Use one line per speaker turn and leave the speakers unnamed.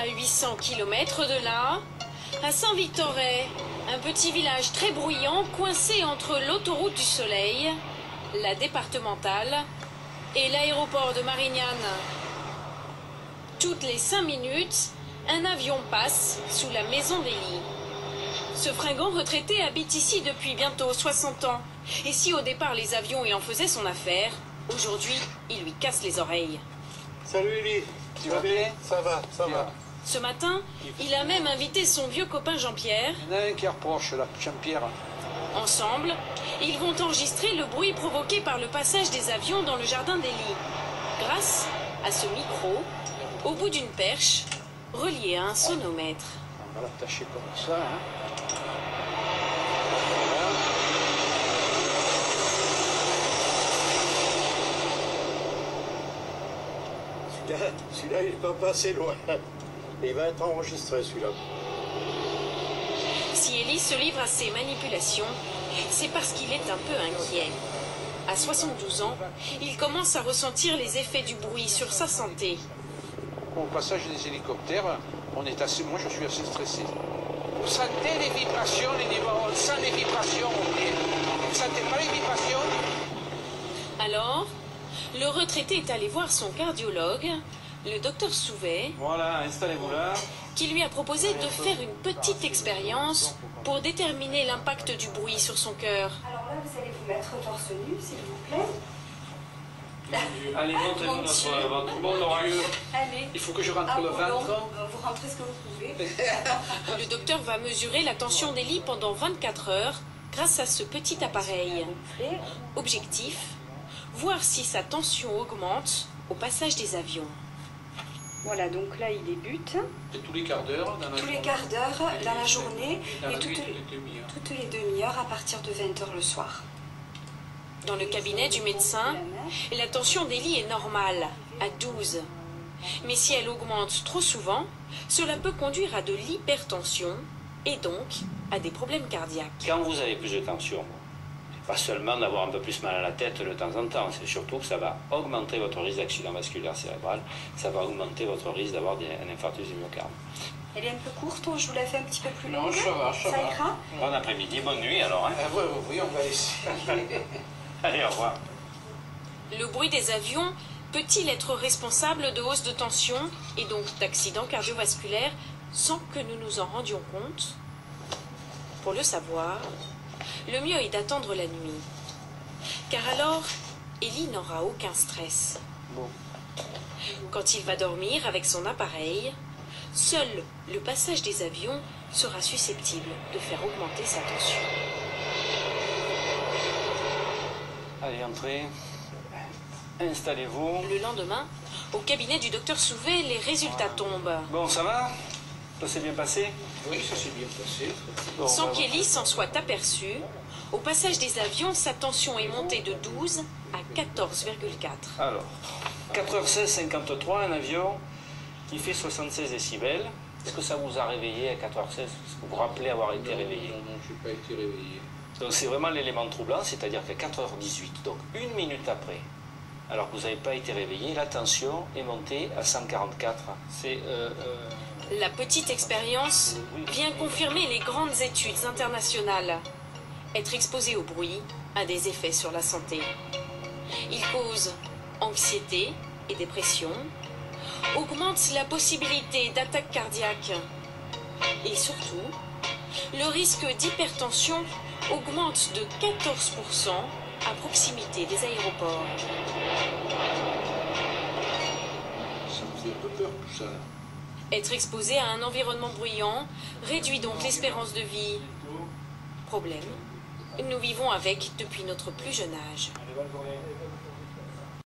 À 800 km de là, à Saint-Victoret, un petit village très bruyant coincé entre l'autoroute du Soleil, la départementale et l'aéroport de Marignane. Toutes les 5 minutes, un avion passe sous la maison d'Élie. Ce fringant retraité habite ici depuis bientôt 60 ans. Et si au départ les avions y en faisaient son affaire, aujourd'hui, il lui casse les oreilles.
Salut Élie, tu vas bien? Ça va, ça va.
Ce matin, il a même invité son vieux copain Jean-Pierre.
Il y en a un qui reproche, là, Jean-Pierre.
Ensemble, ils vont enregistrer le bruit provoqué par le passage des avions dans le jardin d'Élie. Grâce à ce micro, au bout d'une perche, relié à un sonomètre.
On va l'attacher comme ça, hein.
Celui-là, il n'est pas passé loin. Il va être enregistré, celui-là.
Si Élie se livre à ces manipulations, c'est parce qu'il est un peu inquiet. À 72 ans, il commence à ressentir les effets du bruit sur sa santé.
Au passage des hélicoptères, moi je suis assez stressé. Vous sentez les vibrations, on sent les vibrations. Vous ne sentez pas les vibrations?
Alors, le retraité est allé voir son cardiologue, le docteur Souvet.
Voilà, installez-vous là.
Qui lui a proposé de faire une petite expérience pour déterminer l'impact du bruit sur son cœur.
Alors là, vous allez vous mettre torse nu, s'il vous plaît.
Allez, montrez-nous votre bon Dieu.
Allez.
Il faut que je rentre le ventre.
Vous rentrez ce que vous pouvez.
Le docteur va mesurer la tension d'Élie pendant 24 heures grâce à ce petit appareil. Objectif, voir si sa tension augmente au passage des avions.
Voilà, donc là, il débute.
Et tous les quarts d'heure dans la
Tous les quarts d'heure dans la journée et toutes
demi-heures.
les demi-heures à partir de 20 h le soir.
Dans le cabinet du médecin, la tension d'Élie est normale, à 12. Mais si elle augmente trop souvent, cela peut conduire à de l'hypertension et donc à des problèmes cardiaques.
Quand vous avez plus de tension, c'est pas seulement d'avoir un peu plus mal à la tête de temps en temps, c'est surtout que ça va augmenter votre risque d'accident vasculaire cérébral, ça va augmenter votre risque d'avoir un infarctus du myocarde.
Elle est un peu courte, je vous la fais un petit peu plus longue.
Non, ça va, ça va.
ira?
Bon après-midi, bonne nuit alors. Hein.
Oui, on va essayer.
Allez, au revoir.
Le bruit des avions peut-il être responsable de hausse de tension et donc d'accidents cardiovasculaires sans que nous nous en rendions compte? Pour le savoir, le mieux est d'attendre la nuit. Car alors, Élie n'aura aucun stress.
Bon.
Quand il va dormir avec son appareil, seul le passage des avions sera susceptible de faire augmenter sa tension.
Allez, entrez. Installez-vous.
Le lendemain, au cabinet du docteur Souvet, les résultats tombent.
Bon, ça va? Ça s'est bien passé?
Oui, ça s'est bien passé.
Bon,
Sans
bah,
qu'Élie s'en soit aperçu, au passage des avions, sa tension est montée de 12 à 14,4.
Alors, 4h16, 53, un avion qui fait 76 décibels. Est-ce que ça vous a réveillé à 4h16? Est-ce que vous vous rappelez avoir été réveillé?
Non, je n'ai pas été réveillé.
Donc c'est vraiment l'élément troublant, c'est-à-dire qu'à 4h18, donc une minute après, alors que vous n'avez pas été réveillé, la tension est montée à 144. C'est...
La petite expérience vient confirmer les grandes études internationales. Être exposé au bruit a des effets sur la santé. Il cause anxiété et dépression, augmente la possibilité d'attaque cardiaque et surtout, le risque d'hypertension augmente de 14% à proximité des aéroports.
Ça me fait un peu peur tout ça.
Être exposé à un environnement bruyant réduit donc l'espérance de vie. Problème, nous vivons avec depuis notre plus jeune âge.
Allez, bonne journée.